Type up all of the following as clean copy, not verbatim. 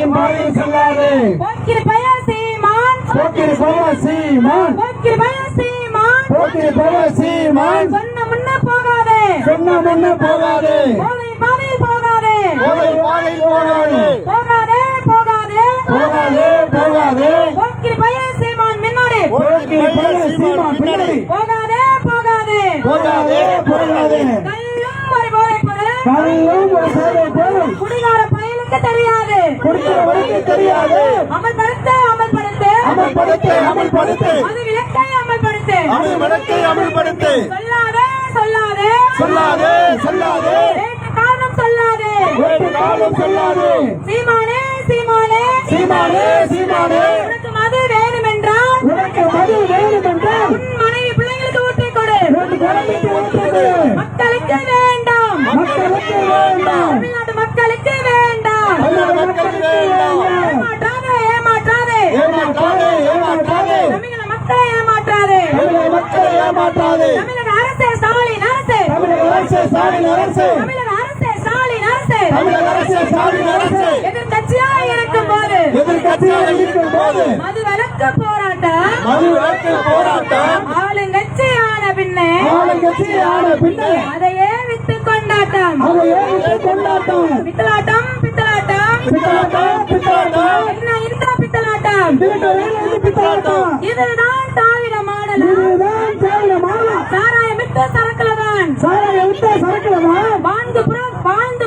போக்கிரியின் பாதையில் செல்லாது. போக்கிரி பய சீமான், போக்கிரி போவ சீமான், போக்கிரி பய சீமான், போக்கிரி போவ சீமான். சொன்ன முன்ன போகாதே, சொன்ன முன்ன போகாதே, போதை பாதையில் போகாதே, போதை பாதையில் போகாதே, போகாதே போகாதே போகாதே போகாதே. போக்கிரி பய சீமான் முன்னாடி, போக்கிரி போவ சீமான் பின்னாடி, போகாதே போகாதே போகாதே போகாதே. கல்லும் ஒரு போதைப் பொருள், கல்லும் ஒரு போதைப் பொருள், குடிகார பயலுக்கு தெரியாது, குடிக்கிறவனுக்கு தெரியாது. அமல்படுத்து அமல்படுத்து அமல்படுத்து அமல்படுத்து, அது விளக்கை அமல்படுத்து, அது விளக்கை அமல்படுத்து. சொல்லாதே சொல்லாதே சொல்லாதே சொல்லாதே, வேற்று காரணம் சொல்லாதே, வேறு காலம் சொல்லாதே. சீமானே சீமானே சீமானே சீமானே, உனக்கு மது வேணுமென்றால் உனக்கு மது வேண்டுமென்றால் உன் மனைவி பிள்ளைகளுக்கு ஊற்றிக் கொடு, உன் குழந்தைக்கு ஊற்றுது. மக்களுக்கு வேண்டாம், மக்களுக்கு வேண்டாம், தமிழ்நாட்டு மக்களுக்கு வேண்டாம். தமிழக மக்களுக்கு வேண்டாம். ஏமாற்றாதே ஏமாற்றாதே, ஏமாற்றாதே ஏமாற்றாதே, தமிழக மக்களை ஏமாற்றாதே, தமிழக மக்களை ஏமாற்றாதே. தமிழக அரசே ஸ்டாலின் அரசே, தமிழக அரசு ஸ்டாலின் அரசு, தமிழக அரசே ஸ்டாலின் அரசே, தமிழக அரசு ஸ்டாலின் அரசு எதிர்கட்சியாக இருக்கும் போது எதிர்கட்சியாக இருக்கும் போது மது விலக்கு போராட்டம், மது விலக்கு போராட்டம், ஆளுங்கட்சியான பின்னே ஆளுங்கட்சியான பின்னே அதையே வித்து கொண்டாட்டம், அதை ஏறிட்டு கொண்டாட்டம். பித்தலாட்டம் பித்தலாட்டம் பித்தலாட்டம் பித்தலாட்டம், என்ன இந்த பித்தலாட்டம், திருட்டு பித்தலாட்டம். இதுதான் தாவிர மாடலா, இதுதான் சேவை மாடல். சாராயமிட்டு சரக்குலதான் சாராய விட்ட சரக்குலமா வாழ்ந்து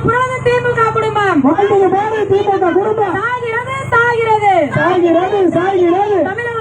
புறாத திமுக குடும்பம் வாழ்ந்து போது திமுக குடும்பம் சாகிறது சாகிறது, சாகிறது சாகிறது. தமிழக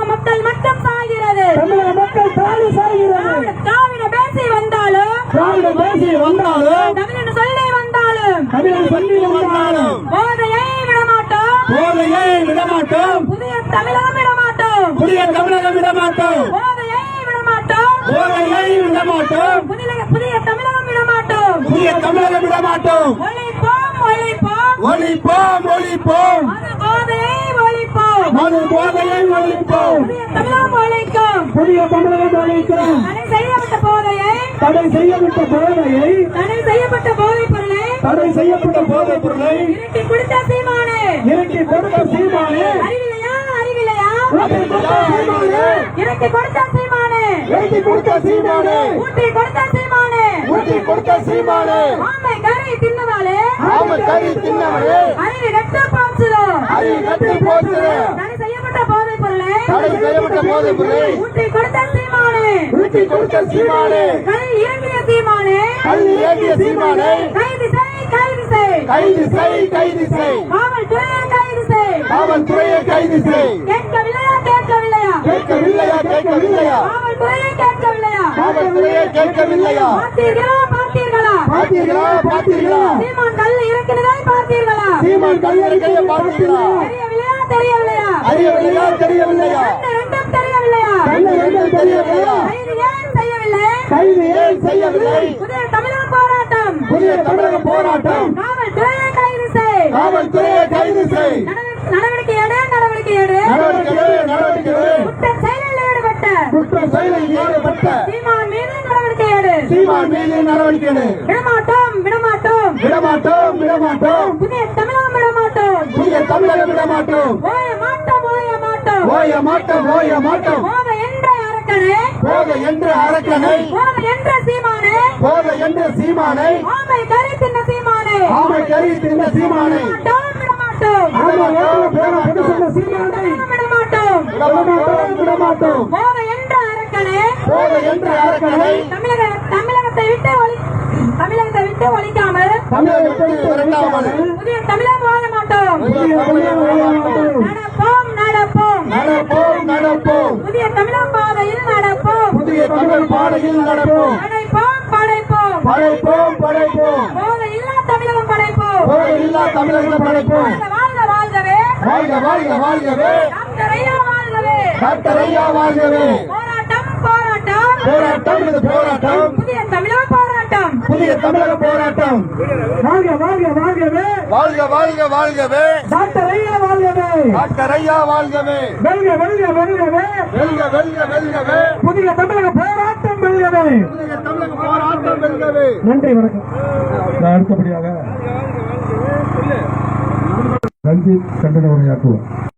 மக்கள் மட்டும் சாகிறது, தமிழக மக்கள் தாலி சாகிறது. திராவிட பேசி வந்தாலும் திராவிட பேசி வந்தாலும் தமிழன் சொல்லி வந்தாலும் தமிழன் சொல்லி வந்தாலும் போதையை விடமாட்டோம், போதையை விடமாட்டோம், புதிய தமிழகம் விடமாட்டோம், புதிய தமிழகம் விடமாட்டோம், போதையை விடமாட்டோம், போதையை விடமாட்டோம், புதிய தமிழகம் விடமாட்டோம், புதிய தமிழகம் விடமாட்டோம். ஒழிப்போம் ஒழிப்போம் ஒழிப்போம் ஒழிப்போம், மது போதையை ஒழிப்போம், மது போதையை ஒழிப்போம், புதிய தமிழகம் ஒழிக்கும், புதிய தமிழகம் ஒழிக்கிறோம். தடை செய்யப்பட்ட போதையை, தடை செய்யப்பட்ட போதையை, தடை செய்யப்பட்ட போதைப் பொருளை தடை செய்யப்பட்ட போதைப் பொருளை இருட்டி குடித்த சீமானே, இறக்கி கொடுத்த சீமானே, அறிவிலையா அறிவிலையா, ஊட்டி கொடுத்த சீமானே, இறக்கி கொடுத்த சீமானே, இறக்கி கொடுத்த சீமானே, ஊட்டி கொடுத்த சீமானே, ஊட்டி கொடுத்த சீமானே. ஆமை கறி தின்னதாலே ஆமை கறி தின்னவனே, அறிவு கெட்டு போச்சுதோ, அறிவு கட்டி போச்சு. தடை செய்யப்பட்ட போதைப் பொருளை தடை செய்யப்பட்ட போதைப் பொருளை ஊட்டி கொடுத்த சீமானே, ஊட்டி கொடுத்த சீமானே, கல் இறங்கிய சீமானே, கல்வி ஏற்றிய சீமானே, கைது செய் கைது செய், கைது செய் கைது செய், காவல்துறையை கைது செய், காவல்துறையை கைது செய். கேட்கவில்லையா கேட்கவில்லையா, கேட்கவில்லையா கேட்கவில்லையா, காவல்துறையை கேட்கவில்லையா, காவல்துறையை கேட்கவில்லையா. பார்த்தீர்களா பார்த்தீர்களா, பார்த்தீர்களா பார்த்தீர்களா, சீமான் கல் இறக்கினதை பார்த்தீர்களா, சீமான் கல்லறிக்கையை பார்த்தீர்களா. தெரியவில்லையா தெரியவில்லையா, அறியவில்லையா தெரியவில்லையா, கண்ணு ரெண்டும் தெரியவில்லையா, கண்ணு ரெண்டும் தெரியவில்லையா, கைது ஏன் செய்யவில்லை, கைது ஏன் செய்யவில்லை. புதிய தமிழக போராட்டம், புதிய தமிழக போராட்டம், காவல்துறையை கைது செய், காவல்துறையை கைது செய். நடவடிக்கை எடு நடவடிக்கை எடு, நடவடிக்கை நடவடிக்கை குற்ற செயலில் ஈடுபட்ட குற்ற செயலில் ஈடுபட்ட சீமான் மீது நடவடிக்கை எடு, சீமான் மீது நடவடிக்கை எடு. விடமாட்டோம் விடமாட்டோம், விடமாட்டோம் விடமாட்டோம், புதிய தமிழகம் விடமாட்டோம், புதிய தமிழகம் விடமாட்டோம், ஓய மாட்டோம் ஓய மாட்டோம், ஓய மாட்டோம் ஓய மாட்டோம். போத என்ற அரக்கனே, போத என்ற அரக்கனை, போத என்ற சீமானே, போத என்ற சீமானை, ஆமை கறி தின்ன சீமானே, ஆமை கறி தின்ன சீமானை, விடமாட்டோம் விடமாட்டோம், ஆமை போராட்டம் சொன்ன சீமானை விடமாட்டோம், விடமாட்டோம் விடமாட்டோம். போத என்ற அரக்கனே, போத என்ற அரக்கனை தமிழகத்தை விட்டு ஒழிக்காமல் தமிழகத்தை விரட்டாமல் புதிய தமிழகம் வாழ மாட்டோம், புதிய தமிழகம் வாழ மாட்டோம். நடப்போம் நடப்போம், நடப்போம் நடப்போம், புதிய தமிழகம் பாதையில் நடப்போம், புதிய தமிழ் பாதையில் நடப்போம். படைப்போம் படைப்போம், படைப்போம் படைப்போம், போதை இல்லா தமிழகம் படைப்போம், போத இல்லா தமிழகம் படைப்போம். வாழ்க வாழ்கவே, வாழ்க வாழ்க வாழ்கவே, டாக்டர் ஐயா வாழ்கவே, டாக்டர் ஐயா வாழ்கவே. போராட்டம் போராட்டம், போராட்டம் இது போராட்டம், புதிய தமிழக போராட்டம், புதிய தமிழக போராட்டம். வாழ்க வாழ்க வாழ்கவே, வாழ்க வாழ்க வாழ்கவே, டாக்டர் ஐயா வாழ்கவே, டாக்டர் ஐயா வாழ்கவே, வெல்க வெல்க வெல்கவே, வெல்க வெல்க வெல்கவே, புதிய தமிழக போராட்டம் வெல்கவே, புதிய தமிழக போராட்டம் வெல்கவே. நன்றி வணக்கம். அடுத்தபடியாக ரஞ்சித் கண்டன உரையாற்றுவார்.